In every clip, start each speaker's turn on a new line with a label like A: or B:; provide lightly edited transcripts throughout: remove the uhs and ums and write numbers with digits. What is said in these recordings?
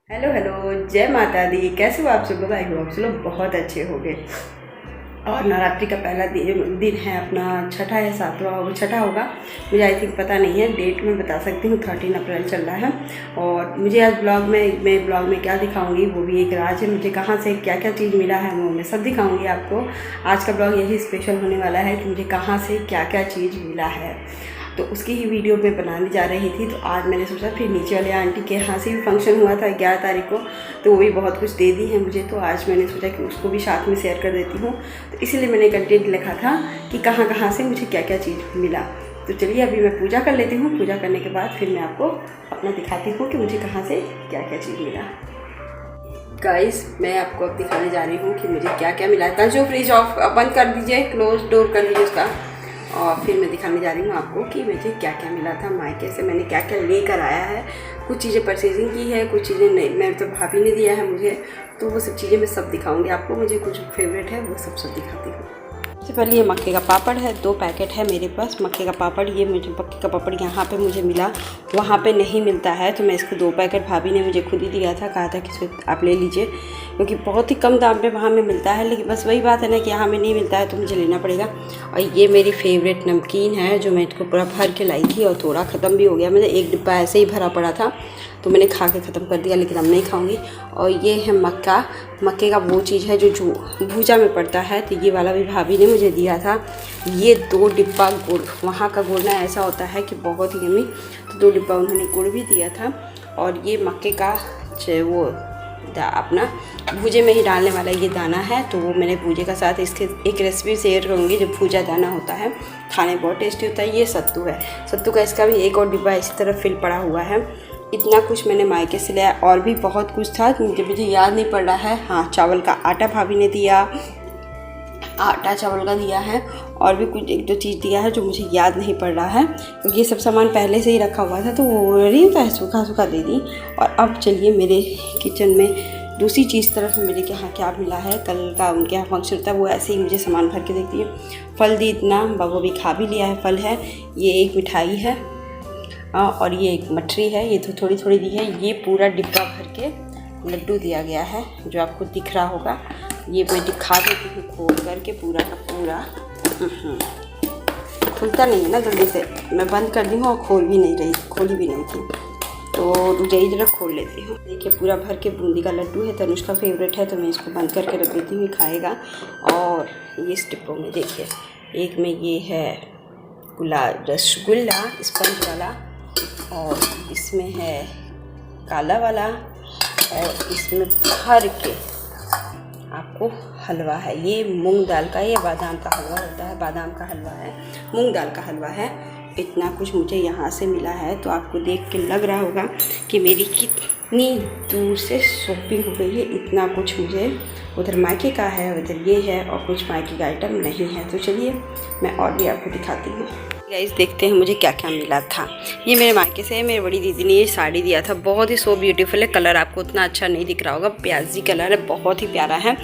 A: Hello hello, जय माता दी। कैसे हो आप सब लोग? आई हो आप सब लोग बहुत अच्छे होंगे। और नवरात्रि का पहला दिन है अपना, छठा या सातवां होगा, छठा होगा, मुझे आई थिंक पता नहीं है, डेट मैं बता सकती हूँ 13 अप्रैल चल रहा है। और मुझे आज ब्लॉग में मैं ब्लॉग में क्या दिखाऊंगी वो भी एक राज है। मुझे कहाँ से क्या क्या चीज़ मिला है वो मैं सब दिखाऊंगी आपको। आज का ब्लॉग यही स्पेशल होने वाला है कि मुझे कहाँ से क्या क्या चीज़ मिला है, तो उसकी ही वीडियो मैं बनाने जा रही थी। तो आज मैंने सोचा, फिर नीचे वाले आंटी के यहाँ से भी फंक्शन हुआ था 11 तारीख को, तो वो भी बहुत कुछ दे दी है मुझे, तो आज मैंने सोचा कि उसको भी साथ में शेयर कर देती हूँ। तो इसीलिए मैंने कंटेंट लिखा था कि कहाँ कहाँ से मुझे क्या क्या चीज़ मिला। तो चलिए अभी मैं पूजा कर लेती हूँ, पूजा करने के बाद फिर मैं आपको अपना दिखाती हूँ कि मुझे कहाँ से क्या क्या चीज़ मिला। गाइस, मैं आपको अब दिखाने जा रही हूँ कि मुझे क्या क्या मिला था। जो फ्रिज ऑफ बंद कर दीजिए, क्लोज डोर कर दीजिए उसका। और फिर मैं दिखाने जा रही हूँ आपको कि मुझे क्या क्या मिला था, मायके से मैंने क्या क्या लेकर आया है। कुछ चीज़ें परचेजिंग की है, कुछ चीज़ें नहीं, मेरे तो भाभी ने दिया है मुझे, तो वो सब चीज़ें मैं सब दिखाऊंगी आपको। मुझे कुछ फेवरेट है वो सब दिखाती हूँ। सबसे पहले ये मक्के का पापड़ है, 2 पैकेट है मेरे पास मक्के का पापड़। ये मुझे मक्के का पापड़ यहाँ पे मुझे मिला, वहाँ पे नहीं मिलता है, तो मैं इसको 2 पैकेट भाभी ने मुझे खुद ही दिया था, कहा था कि इसको आप ले लीजिए, क्योंकि बहुत ही कम दाम पे वहाँ में मिलता है। लेकिन बस वही बात है ना कि यहाँ में नहीं मिलता है तो मुझे लेना पड़ेगा। और ये मेरी फेवरेट नमकीन है जो मैं इसको पूरा भर के लाई थी और थोड़ा ख़त्म भी हो गया। मैंने एक डिब्बा ऐसे ही भरा पड़ा था तो मैंने खा के ख़त्म कर दिया, लेकिन अब नहीं खाऊंगी। और ये है मक्के का वो चीज़ है जो भूजा में पड़ता है, तो ये वाला भी भाभी ने मुझे दिया था। ये 2 डिब्बा गुड़, वहाँ का गुड़ ना ऐसा होता है कि बहुत ही यम्मी, तो 2 डिब्बा उन्होंने गुड़ भी दिया था। और ये मक्के का वो अपना भूजे में ही डालने वाला ये दाना है, तो वो मैंने भूजे का साथ इसके एक रेसिपी शेयर करूँगी। जो भूजा दाना होता है खाने बहुत टेस्टी होता है। ये सत्तू है, सत्तू का इसका भी एक और डिब्बा इसी तरह फिल पड़ा हुआ है। इतना कुछ मैंने मायके से लिया, और भी बहुत कुछ था मुझे याद नहीं पड़ रहा है। हाँ, चावल का आटा भाभी ने दिया, आटा चावल का दिया है, और भी कुछ 1-2 चीज़ दिया है जो मुझे याद नहीं पड़ रहा है, क्योंकि ये सब सामान पहले से ही रखा हुआ था तो वो नहीं होता है, सूखा सूखा दे दी। और अब चलिए मेरे किचन में दूसरी चीज़ तरफ मेरे के यहाँ क्या मिला है। कल का उनके यहाँ फंक्शन था, वो ऐसे ही मुझे सामान भर के देती है। फल दी इतना, बाबू भी खा भी लिया है। फल है, ये एक मिठाई है, और ये एक मठरी है, ये तो थोड़ी थोड़ी दी है। ये पूरा डिब्बा भर के लड्डू दिया गया है जो आपको दिख रहा होगा। ये मैं दिखा देती हूँ खोल करके पूरा का पूरा। खुलता नहीं है ना जल्दी से, मैं बंद कर दी हूँ और खोली भी नहीं थी, तो रुझाई जरा खोल लेती हूँ। देखिए पूरा भर के बूंदी का लड्डू है, तनुष का फेवरेट है, तो मैं इसको बंद करके रख देती हूँ, खाएगा। और ये डिब्बों में देखिए, एक में ये है रसगुल्ला स्पंज वाला, और इसमें है काला वाला, और इसमें भर के आपको हलवा है। ये मूंग दाल का या बादाम का हलवा होता है, बादाम का हलवा है, मूंग दाल का हलवा है। इतना कुछ मुझे यहाँ से मिला है, तो आपको देख के लग रहा होगा कि मेरी कितनी दूर से शॉपिंग हो गई है। इतना कुछ मुझे उधर मायके का है, उधर ये है, और कुछ मायके का आइटम नहीं है। तो चलिए मैं और भी आपको दिखाती हूँ। गाइस देखते हैं मुझे क्या क्या मिला था। ये मेरे मायके से है, मेरी बड़ी दीदी ने ये साड़ी दिया था, बहुत ही सो ब्यूटीफुल है। कलर आपको उतना अच्छा नहीं दिख रहा होगा, प्याजी कलर है, बहुत ही प्यारा है।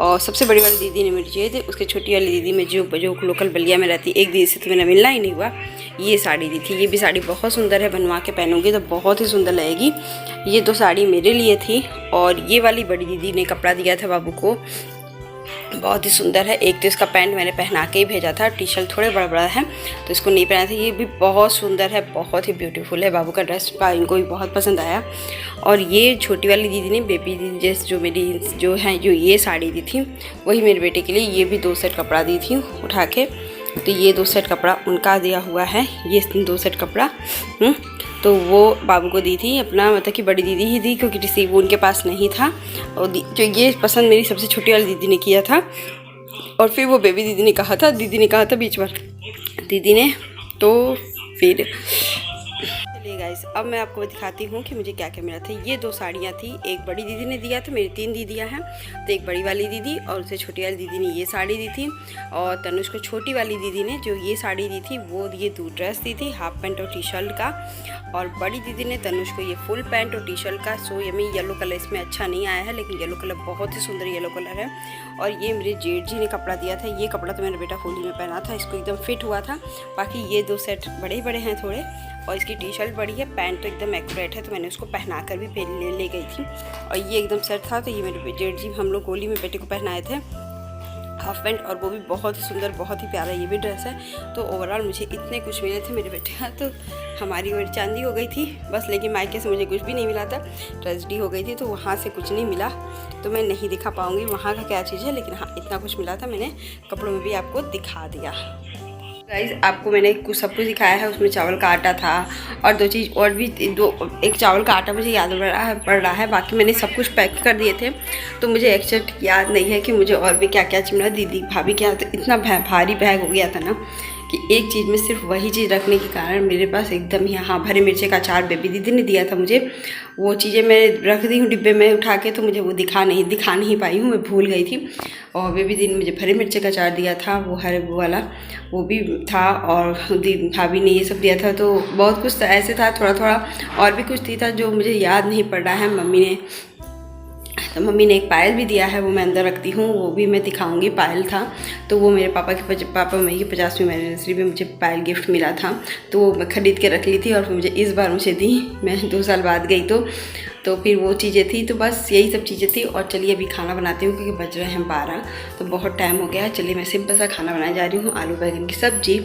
A: और सबसे बड़ी वाली दीदी ने मुझे चाहिए थे, उसके छोटी वाली दीदी में जो लोकल बलिया में रहती, एक दीदी से तो मेरा मिलना ही नहीं हुआ, ये साड़ी दी थी। ये भी साड़ी बहुत सुंदर है, बनवा के पहनूंगी तो बहुत ही सुंदर लगेगी। ये 2 साड़ी मेरे लिए थी, और ये वाली बड़ी दीदी ने कपड़ा दिया था बाबू को, बहुत ही सुंदर है। एक तो इसका पैंट मैंने पहना के ही भेजा था, टी शर्ट थोड़े बड़ा बड़ा है तो इसको नहीं पहना था। ये भी बहुत सुंदर है, बहुत ही ब्यूटीफुल है। बाबू का ड्रेस का इनको भी बहुत पसंद आया। और ये छोटी वाली दीदी ने, बेबी दीदी जैसे जो मेरी जो ये साड़ी दी थी, वही मेरे बेटे के लिए ये भी 2 सेट कपड़ा दी थी उठा के। तो ये 2 सेट कपड़ा उनका दिया हुआ है, ये 2 सेट कपड़ा तो वो बाबू को दी थी अपना, मतलब कि बड़ी दीदी ही दी, क्योंकि रिसीव उनके पास नहीं था। और जो ये पसंद मेरी सबसे छोटी वाली दीदी ने किया था, और फिर वो बेबी दीदी ने कहा था बीच में दीदी ने, तो फिर चलिए गाइस अब मैं आपको दिखाती हूँ कि मुझे क्या क्या मिला था। ये 2 साड़ियाँ थी, एक बड़ी दीदी ने दिया था, मेरी 3 दीदियाँ हैं, तो एक बड़ी वाली दीदी और उससे छोटी वाली दीदी ने ये साड़ी दी थी। और तनुष को छोटी वाली दीदी ने जो ये साड़ी दी थी, वो ये 2 ड्रेस दी थी, हाफ पैंट और टी शर्ट का। और बड़ी दीदी ने तनुष को ये फुल पैंट और टी शर्ट का। सो यमी येलो कलर इसमें अच्छा नहीं आया है, लेकिन येलो कलर बहुत ही सुंदर येलो कलर है। और ये मेरे जेठ जी ने कपड़ा दिया था, ये कपड़ा तो मेरा बेटा होली में पहना था, इसको एकदम फिट हुआ था। बाकी ये 2 सेट बड़े बड़े हैं थोड़े, और इसकी टी शर्ट बड़ी है, पैंट तो एकदम एक्यूरेट है, तो मैंने उसको पहना कर भी ले गई थी। और ये एकदम सेट था, तो ये मेरे जेठ जी हम लोग होली में बेटे को पहनाए थे हाफ पैंट, और वो भी बहुत ही सुंदर, बहुत ही प्यारा ये भी ड्रेस है। तो ओवरऑल मुझे इतने कुछ मिले थे मेरे बेटे का, तो हमारी मेरी चांदी हो गई थी बस। लेकिन मायके से मुझे कुछ भी नहीं मिला था, ट्रेजेडी हो गई थी, तो वहाँ से कुछ नहीं मिला, तो मैं नहीं दिखा पाऊँगी वहाँ का क्या चीज़ है। लेकिन हाँ, इतना कुछ मिला था, मैंने कपड़ों में भी आपको दिखा दिया। गाइस, आपको मैंने सब कुछ दिखाया है। उसमें चावल का आटा था और दो चीज़ और भी, एक चावल का आटा मुझे याद पड़ रहा है, बाकी मैंने सब कुछ पैक कर दिए थे, तो मुझे एक्चुअली याद नहीं है कि मुझे और भी क्या क्या चीज़ मिला। दीदी भाभी के यहाँ तो इतना भारी बैग हो गया था ना कि एक चीज़ में सिर्फ वही चीज़ रखने के कारण मेरे पास एकदम ही, हाँ, हरे मिर्चे का अचार बेबी दीदी ने दिया था मुझे, वो चीज़ें मैं रख दी हूँ डिब्बे में उठा के, तो मुझे वो दिखा नहीं पाई हूँ, मैं भूल गई थी। और बेबी दीदी ने मुझे हरे मिर्चे का अचार दिया था, वो हरे वो वाला वो भी था, और भाभी ने ये सब दिया था। तो बहुत कुछ ऐसे था, थोड़ा थोड़ा और भी कुछ था जो मुझे याद नहीं पड़ रहा है। मम्मी ने एक पायल भी दिया है, वो मैं अंदर रखती हूँ, वो भी मैं दिखाऊंगी। पायल था तो वो मेरे पापा मम्मी की 50वीं एनिवर्सरी में मुझे पायल गिफ्ट मिला था, तो वो मैं ख़रीद के रख ली थी, और मुझे इस बार मुझे दी, मैं 2 साल बाद गई तो फिर वो चीज़ें थी। तो बस यही सब चीज़ें थी। और चलिए अभी खाना बनाती हूँ, क्योंकि बज रहे हैं 12, तो बहुत टाइम हो गया है। चलिए मैं सिंपल सा खाना बनाने जा रही हूँ, आलू बैंगन की सब्जी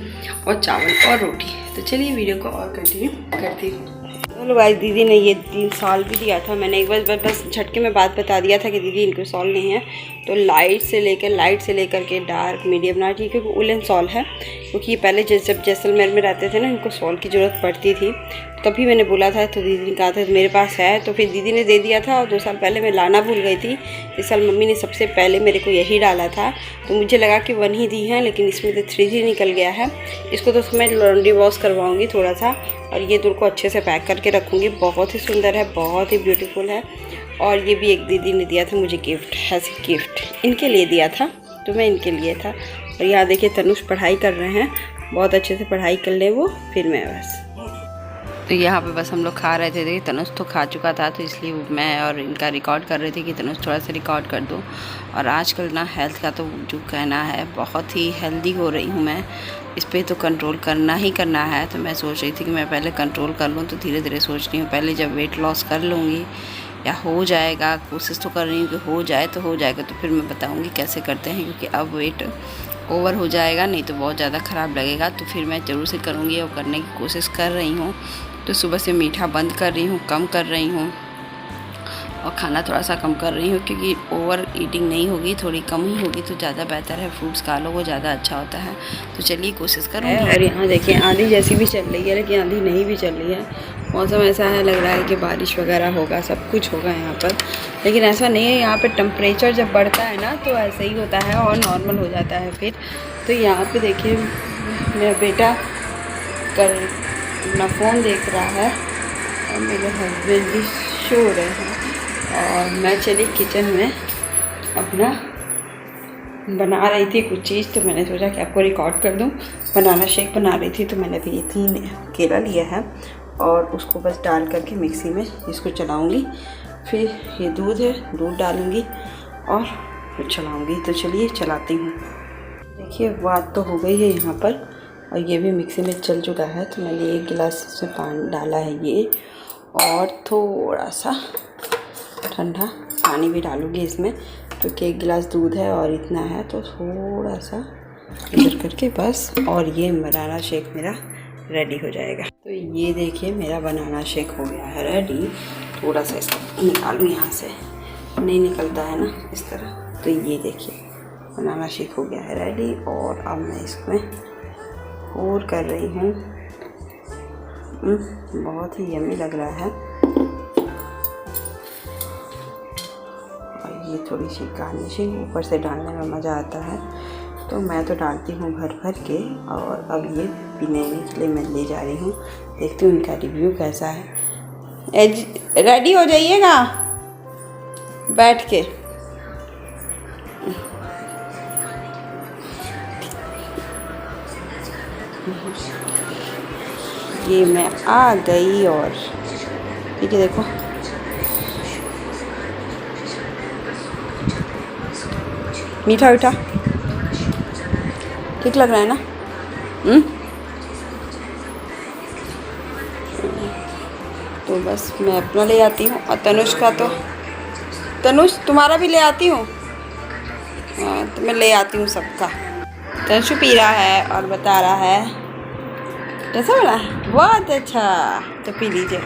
A: और चावल और रोटी। तो चलिए वीडियो को और कंटिन्यू करती हूँ। चलो गाइस, दीदी ने ये 3 सॉल भी दिया था। मैंने एक बार बस झटके में बात बता दिया था कि दीदी इनको सॉल नहीं है, तो लाइट से लेकर के डार्क मीडियम ना, ठीक है, क्योंकि उलन सॉल है। क्योंकि ये पहले जब जैसलमेर में रहते थे ना, इनको सॉल की ज़रूरत पड़ती थी, तभी मैंने बोला था, तो दीदी ने कहा था मेरे पास है, तो फिर दीदी ने दे दिया था। और 2 साल पहले मैं लाना भूल गई थी, इस साल मम्मी ने सबसे पहले मेरे को यही डाला था, तो मुझे लगा कि 1 ही दी है, लेकिन इसमें तो 3 निकल गया है। इसको तो मैं लॉन्ड्री वॉश करवाऊँगी थोड़ा सा, और ये दूर को अच्छे से पैक करके रखूँगी। बहुत ही सुंदर है, बहुत ही ब्यूटीफुल है। और ये भी एक दीदी ने दिया था मुझे गिफ्ट, ऐसे गिफ्ट इनके लिए दिया था, तो मैं इनके लिए था। और यहाँ देखिए तनुष पढ़ाई कर रहे हैं, बहुत अच्छे से पढ़ाई कर ले वो, फिर मैं बस। तो यहाँ पे बस हम लोग खा रहे थे। देखिए तनुष तो खा चुका था, तो इसलिए मैं और इनका रिकॉर्ड कर रहे थे कि तनुष थोड़ा सा रिकॉर्ड कर दो। और आजकल ना हेल्थ का तो जो कहना है, बहुत ही हेल्दी हो रही हूँ मैं, इस पर तो कंट्रोल करना ही करना है। तो मैं सोच रही थी कि मैं पहले कंट्रोल कर लूँ, तो धीरे धीरे सोच रही हूँ पहले जब वेट लॉस कर लूँगी या हो जाएगा, कोशिश तो कर रही हूँ कि हो जाए, तो हो जाएगा तो फिर मैं बताऊँगी कैसे करते हैं। क्योंकि अब वेट ओवर हो जाएगा, नहीं तो बहुत ज़्यादा ख़राब लगेगा, तो फिर मैं ज़रूर से करूँगी और करने की कोशिश कर रही हूँ। तो सुबह से मीठा बंद कर रही हूँ, कम कर रही हूँ, और खाना थोड़ा सा कम कर रही हूँ, क्योंकि ओवर ईटिंग नहीं होगी, थोड़ी कम ही होगी तो ज़्यादा बेहतर है। फ्रूट्स खा लो, वो ज़्यादा अच्छा होता है। तो चलिए कोशिश करूँगी। और यहाँ देखिए आंधी जैसी भी चल रही है, लेकिन आंधी नहीं भी चल रही है, मौसम ऐसा है, लग रहा है कि बारिश वगैरह होगा, सब कुछ होगा यहाँ पर, लेकिन ऐसा नहीं है। यहाँ पे टेम्परेचर जब बढ़ता है ना, तो ऐसे ही होता है और नॉर्मल हो जाता है फिर। तो यहाँ पे देखिए मेरा बेटा कर अपना फ़ोन देख रहा है, और मेरे हस्बैंड भी सो रहे हैं, और मैं चली किचन में अपना बना रही थी कुछ चीज़, तो मैंने सोचा कि आपको रिकॉर्ड कर दूं। बनाना शेक बना रही थी, तो मैंने अभी 3 केला लिया है, और उसको बस डाल करके मिक्सी में इसको चलाऊंगी। फिर ये दूध है, दूध डालूंगी और फिर चलाऊंगी। तो चलिए चलाती हूँ। देखिए बात तो हो गई है यहाँ पर, और ये भी मिक्सी में चल चुका है। तो मैंने 1 गिलास से पानी डाला है ये, और थोड़ा सा ठंडा पानी भी डालूंगी इसमें, क्योंकि 1 गिलास दूध है और इतना है, तो थोड़ा सा इधर करके बस, और ये बनाना शेक मेरा रेडी हो जाएगा। तो ये देखिए मेरा बनाना शेक हो गया है रेडी। थोड़ा सा इसको निकालूँ यहाँ से, नहीं निकलता है ना इस तरह। तो ये देखिए बनाना शेक हो गया है रेडी, और अब मैं इसमें और कर रही हूँ। बहुत ही यम्मी लग रहा है, और ये थोड़ी सी गार्निशिंग ऊपर से डालने में मज़ा आता है, तो मैं तो डालती हूँ भर भर के। और अब ये पीने के लिए मैं ले जा रही हूँ, देखती हूँ इनका रिव्यू कैसा है। रेडी हो जाइएगा बैठ के। ये मैं आ गई, और ठीक है देखो मीठा मीठा ठीक लग रहा है ना। तो बस मैं अपना ले आती हूँ, और तनुष का तो तनुष तुम्हारा भी ले आती हूँ। हाँ तो मैं ले आती हूँ सबका। तनुष पी रहा है और बता रहा है कैसा बना है, बहुत अच्छा, तो पी लीजिए।